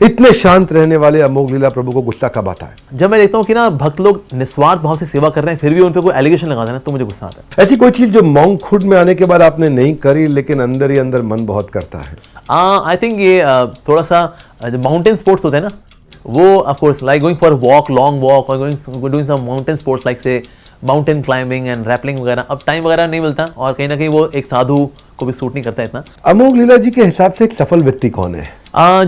इतने शांत रहने वाले अमोघ लीला प्रभु को गुस्सा कब आता है? जब मैं देखता हूँ कि ना भक्त लोग निस्वार्थ भाव से सेवा कर रहे हैं, फिर भी उन पे कोई एलिगेशन लगा देना, तो मुझे गुस्सा आता है। ऐसी कोई चीज जो मॉन्कहुड में आने के बाद आपने नहीं करी, लेकिन अंदर ही अंदर मन बहुत करता है? आई थिंक ये थोड़ा सा जो माउंटेन स्पोर्ट्स होते हैं ना, वो of course like going for walk, long walk, और doing some mountain sports like say mountain climbing and rappelling वगैरह। अब टाइम वगैरह नहीं मिलता, और कहीं ना कहीं वो एक साधु को भी सूट नहीं करता इतना। अमोघ लीला जी के हिसाब से एक सफल व्यक्ति कौन है?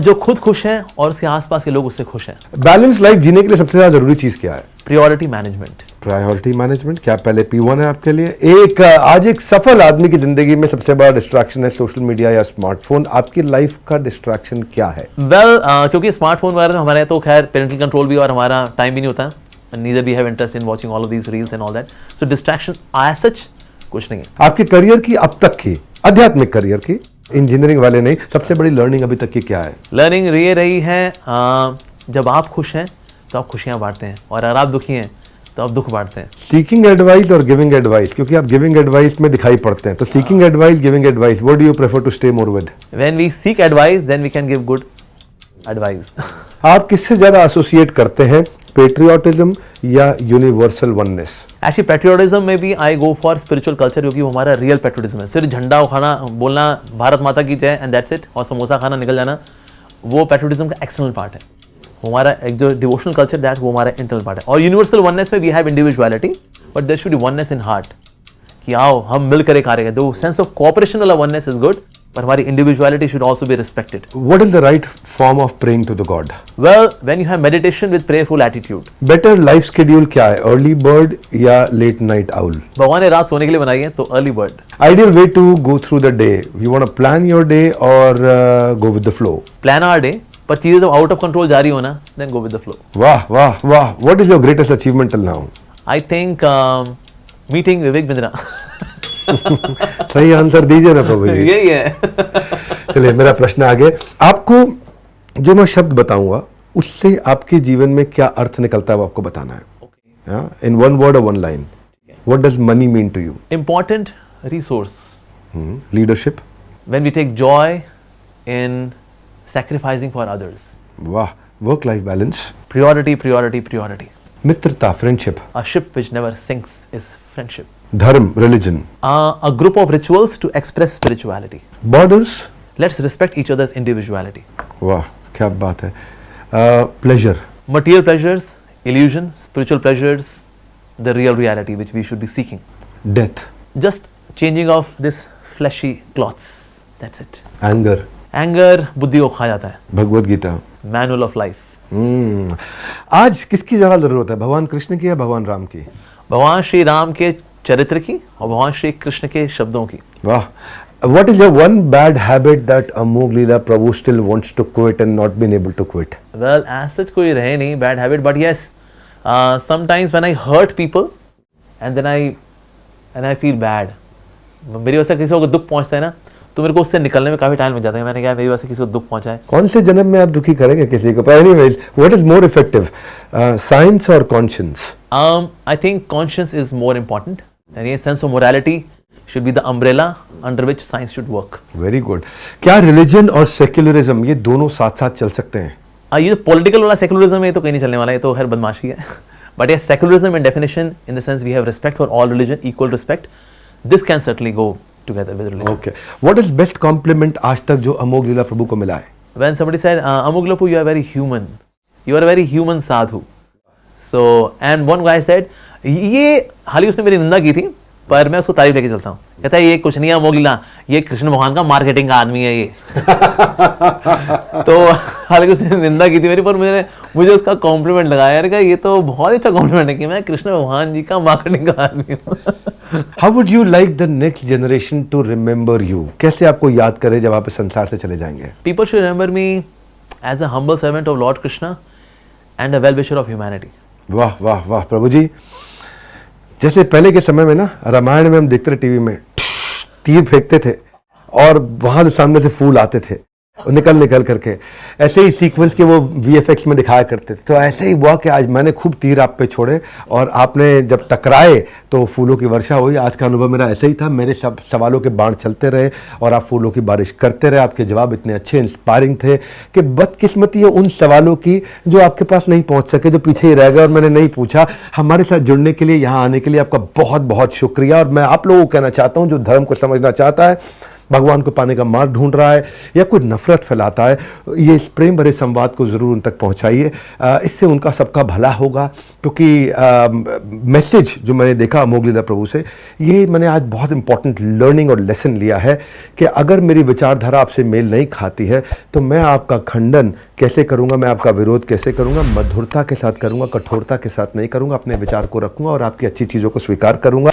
जो खुद खुश है और उसके आसपास के लोग उससे खुश हैं। बैलेंस लाइफ जीने के लिए सबसे ज्यादा जरूरी चीज क्या है? Priority management. Priority management. क्या पहले P1 है आपके लिए? आज एक सफल आदमी की जिंदगी में सबसे बड़ा डिस्ट्रैक्शन है सोशल मीडिया या स्मार्टफोन। आपकी लाइफ का डिस्ट्रैक्शन क्या है? क्योंकि स्मार्टफोन वगैरह हमारे तो खैर पेरेंटल कंट्रोल भी और हमारा टाइम भी नहीं होता, neither we have interest in watching all of these reels and all that, so distraction as such कुछ नहीं है। आपके करियर की अब तक की, आध्यात्मिक करियर की, इंजीनियरिंग वाले नहीं, सबसे बड़ी लर्निंग अभी तक की क्या है? लर्निंग ये रही है, जब आप खुश हैं तो आप खुशियां बांटते हैं, और अगर आप दुखी हैं तो आप दुख बांटते हैं। सीकिंग एडवाइस और गिविंग एडवाइस, क्योंकि आप गिविंग एडवाइस में दिखाई पड़ते हैं, तो seeking advice, giving advice, what do you prefer to stay more with? When we seek advice then we can give good advice. आप किससे ज्यादा एसोसिएट करते हैं, पेट्रियोटिज्म या यूनिवर्सल वननेस? एक्चुअली पेट्रियोटिज्म में भी आई गो फॉर स्पिरिचुअल कल्चर, क्योंकि वो हमारा रियल पेट्रियोटिज्म है। सिर्फ झंडा उठाना, बोलना भारत माता की जय एंड दैट्स इट, और समोसा खाना निकल जाना, वो पेट्रियोटिज्म का एक्सटर्नल पार्ट है। हमारा एक जो डिवोशनल कल्चर दैट वो हमारा इंटरनल पार्ट है। और यूनिवर्सल वननेस में we have individuality, but there should be oneness in heart, कि आओ हम मिलकर एक कार्य करें। दो सेंस ऑफ कोऑपरेशन वाला वननेस इज गुड, but हमारी individuality should also be respected. What is the right form of praying to the God? Well, when you have meditation with prayerful attitude. Better life schedule क्या है, early bird या late night owl? भगवान ने रात सोने के लिए बनाई है, तो early bird. Ideal way to go through the day. You want to plan your day or go with the flow? Plan our day, पर चीजें जब out of control जा रही हो ना, then go with the flow. वाह वाह वाह! What is your greatest achievement till now? I think meeting Vivek Bindra. सही आंसर दीजिए ना प्रभु जी। यही है। चलिए मेरा प्रश्न आगे। आपको जो मैं शब्द बताऊंगा उससे आपके जीवन में क्या अर्थ निकलता है वो आपको बताना है। इन वन वर्ड और one line, what does money mean to you? Important resource. Leadership. When we take joy in sacrificing for others. वाह! Work life balance. Priority, priority, priority. मित्रता, friendship. A ship which never sinks is friendship. धर्म, religion. A group of rituals to express spirituality. Borders. Let's respect each other's individuality. वाह क्या बात है। Pleasure. Material pleasures, illusion, spiritual pleasures, the real reality which we should be seeking. Death. Just changing of this fleshy cloths. That's it. Anger. Anger बुद्धि को खा जाता है. Bhagavad Gita. Manual of life. आज किसकी ज्यादा जरूरत है, भगवान कृष्ण की या भगवान राम की? भगवान श्री राम के चरित्र की और भगवान श्री कृष्ण के शब्दों की। वाह! What is your one bad habit that Amogh Leela Prabhu still wants to quit and not been able to quit? Well, as such कोई रहे नहीं bad habit, but yes, sometimes when I hurt people and then I feel bad, मेरी वजह से किसी को दुख पहुंचता है ना, तो मेरे को उससे निकलने में काफी टाइम लग जाता है। मैंने कहा मेरी वजह से किसी को दुख पहुंचा है। कौन से जन्म में आप दुखी करेंगे किसी को? Anyways, what is more effective, science or conscience? I think conscience is more important, and a sense of morality should be the umbrella under which science should work. Very good. क्या रिलीजन और secularism ये दोनों साथ साथ चल सकते हैं? ये जो पॉलिटिकल वाला सेक्युलरिज्म है ये तो कहीं नहीं चलने वाला है, ये तो खैर बदमाशी है। But yes, secularism in definition, in the sense we have respect for all religion, equal respect, this can certainly go together with religion. Okay. What is best compliment आज तक जो अमोघ लीला प्रभु को मिला है? When somebody said, Amogh Leela Prabhu, you are very human. You are a very human sadhu. So, and one guy said, ये हाल ही उसने मेरी निंदा की थी, पर मैं उसको तारीफ लेके चलता हूँ। कहता है ये कुछ नहीं है अमोघ लीला, ये कृष्ण भगवान का मार्केटिंग का आदमी है ये। तो हालांकि उसने निंदा की थी मेरी, पर मुझे उसका कॉम्प्लीमेंट लगाया यार, ये तो बहुत अच्छा कॉम्प्लीमेंट है कि मैं कृष्ण भगवान जी का मार्केटिंग का आदमी हूँ। How would you like the next generation to remember you? कैसे आपको याद करे जब आप इस संसार से चले जाएंगे? People should remember me as a humble servant of Lord Krishna and a well-wisher of humanity. वाह वाह वाह प्रभु जी! जैसे पहले के समय में ना रामायण में हम देखते थे टीवी में, तीर फेंकते थे और वहां से सामने से फूल आते थे, निकल निकल करके ऐसे ही सीक्वेंस के वो VFX में दिखाया करते थे। तो ऐसे ही हुआ कि आज मैंने खूब तीर आप पे छोड़े और आपने जब टकराए तो फूलों की वर्षा हुई। आज का अनुभव मेरा ऐसे ही था, मेरे सब सवालों के बाण चलते रहे और आप फूलों की बारिश करते रहे। आपके जवाब इतने अच्छे इंस्पायरिंग थे कि बदकिस्मती है उन सवालों की जो आपके पास नहीं पहुंच सके, जो पीछे ही रह गए और मैंने नहीं पूछा। हमारे साथ जुड़ने के लिए, यहाँ आने के लिए आपका बहुत बहुत शुक्रिया। और मैं आप लोगों को कहना चाहता हूँ, जो धर्म को समझना चाहता है, भगवान को पाने का मार्ग ढूंढ रहा है या कोई नफरत फैलाता है, ये इस प्रेम भरे संवाद को ज़रूर उन तक पहुंचाइए। इससे उनका सबका भला होगा। क्योंकि मैसेज जो मैंने देखा मोगलीधर प्रभु से, ये मैंने आज बहुत इंपॉर्टेंट लर्निंग और लेसन लिया है कि अगर मेरी विचारधारा आपसे मेल नहीं खाती है तो मैं आपका खंडन कैसे करूँगा, मैं आपका विरोध कैसे करूँगा। मधुरता के साथ करूँगा, कठोरता के साथ नहीं करूँगा। अपने विचार को रखूँगा और आपकी अच्छी चीज़ों को स्वीकार करूँगा।